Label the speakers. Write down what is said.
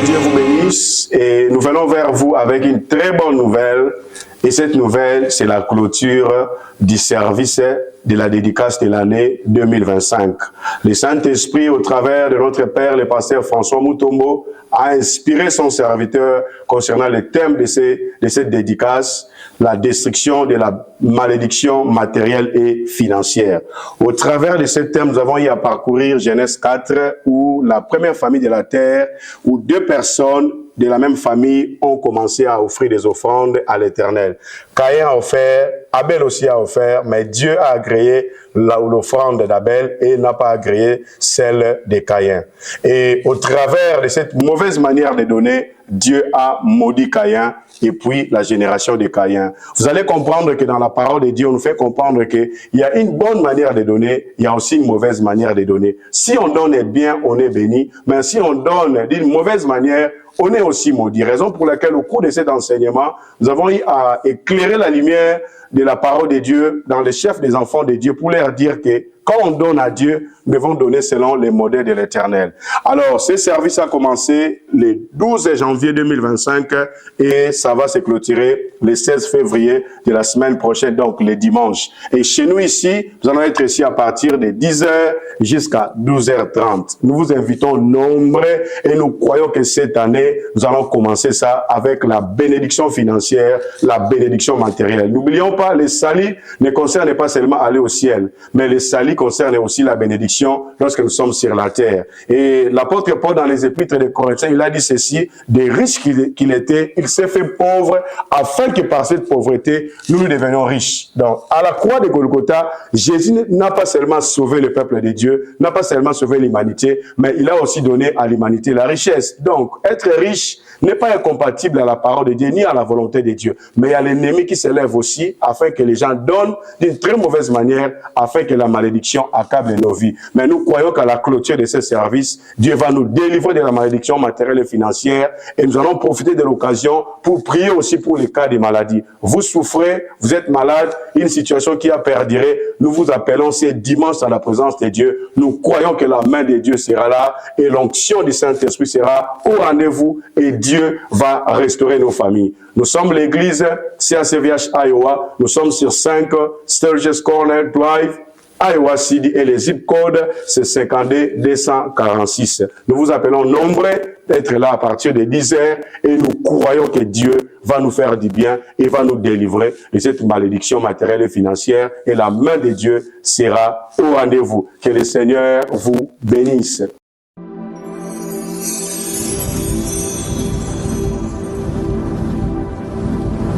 Speaker 1: Dieu vous bénisse et nous venons vers vous avec une très bonne nouvelle. Et cette nouvelle, c'est la clôture du service de la dédicace de l'année 2025. Le Saint-Esprit, au travers de notre Père, le pasteur François Mutombo, a inspiré son serviteur concernant le thème de cette dédicace, la destruction de la malédiction matérielle et financière. Au travers de ce thème, nous avons eu à parcourir Genèse 4, où la première famille de la terre, où deux personnes de la même famille ont commencé à offrir des offrandes à l'Éternel. Caïn a offert, Abel aussi a offert, mais Dieu a agréé l'offrande d'Abel et n'a pas agréé celle de Caïn. Et au travers de cette mauvaise manière de donner, Dieu a maudit Caïn et puis la génération de Caïn. Vous allez comprendre que dans la parole de Dieu, on nous fait comprendre qu'il y a une bonne manière de donner, il y a aussi une mauvaise manière de donner. Si on donne bien, on est béni, mais si on donne d'une mauvaise manière, on est aussi maudit. Raison pour laquelle, au cours de cet enseignement, nous avons eu à éclairer la lumière de la parole de Dieu dans les chefs des enfants de Dieu pour leur dire que quand on donne à Dieu, nous devons donner selon les modèles de l'Éternel. Alors, ce service a commencé le 12 janvier 2025 et ça va se clôturer le 16 février de la semaine prochaine, donc le dimanche. Et chez nous ici, nous allons être ici à partir de 10h jusqu'à 12h30. Nous vous invitons nombreux et nous croyons que cette année, nous allons commencer ça avec la bénédiction financière, la bénédiction matérielle. N'oublions pas, les salis ne concernent pas seulement aller au ciel, mais les salis concernent aussi la bénédiction lorsque nous sommes sur la terre. Et l'apôtre Paul, dans les épîtres de Corinthiens, il a dit ceci: des riches qu'il était, il s'est fait pauvre afin que par cette pauvreté, nous devenions riches. Donc, à la croix de Golgotha, Jésus n'a pas seulement sauvé le peuple de Dieu, n'a pas seulement sauvé l'humanité, mais il a aussi donné à l'humanité la richesse. Donc, être riche n'est pas incompatible à la parole de Dieu, ni à la volonté de Dieu. Mais il y a l'ennemi qui s'élève aussi, afin que les gens donnent d'une très mauvaise manière, afin que la malédiction accable nos vies. Mais nous croyons qu'à la clôture de ce service, Dieu va nous délivrer de la malédiction matérielle et financière, et nous allons profiter de l'occasion pour prier aussi pour les cas de maladie. Vous souffrez, vous êtes malade, une situation qui a perduré, nous vous appelons ce dimanche à la présence de Dieu. Nous croyons que la main de Dieu sera là, et l'onction du Saint-Esprit sera au rendez-vous, et Dieu va restaurer nos familles. Nous sommes l'église CACVH Iowa. Nous sommes sur 5 Sturgis Corner Drive, Iowa City, et les zip codes, c'est 52 246. Nous vous appelons nombreux d'être là à partir de 10h et nous croyons que Dieu va nous faire du bien et va nous délivrer de cette malédiction matérielle et financière, et la main de Dieu sera au rendez-vous. Que le Seigneur vous bénisse.